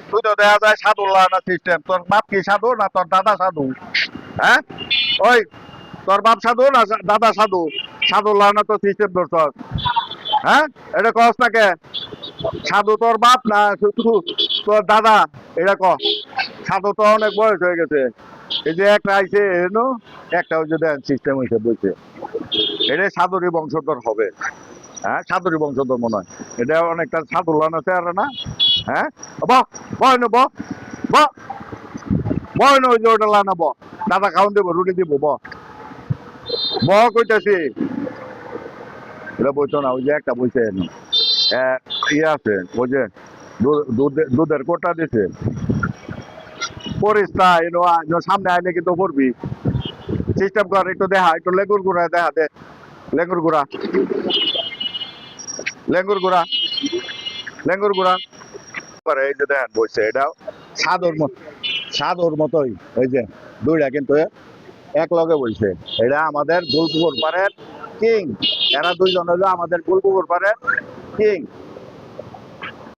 তুই তো দেখা যায় সাধু লাগানো সিস্টেম। তোর বাপ কি সাধু না তোর দাদা সাধু? হ্যাঁ, ওই তোর বাপ সাধু না দাদা সাধু? সাধু লাগানো তো সিস্টেম ধরছ। হ্যাঁ, এটা কস না কে? সাধু তোর বাপ না শুধু তোর দাদা? এটা ক। সাধু তো অনেক বয়স হয়ে গেছে। এই যে একটা আইছে এনো, একটা ওই যে সিস্টেম হয়েছে বলছে, এটা সাধুরই বংশধর হবে। হ্যাঁ, সাধুরই বংশধর মনে হয়। এটা অনেকটা সাধু লাগানো চেহারা না? হ্যাঁ, ব বয় ব ব বয় ওই যে ওটা লাগানো ব। দাদা খাওয়ান দেবো, রুটি দিব, ব কইতাছি। এটা বইতো না, ওই যে একটা বইছে এনো। ইয়ে আছে ওই যে দুধের কোটা দিছে, পড়িস না এনো সামনে আইলে কিন্তু পড়বি। সিস্টেম কর, একটু দেখা, একটু লেঙ্গুর গুড়া দেখা দে। লেঙ্গুর গুড়া, লেঙ্গুর গুড়া, লেঙ্গুর গুড়া। এই যে দেখেন বইছে, এটা সাধুর মতোই। এই যে দুইটা কিন্তু এক লগে বইছে। এটা আমাদের গুলপুকুর পাড়ের কিং। এরা দুইজন হলো আমাদের গুলপুকুর পাড়ের কিং।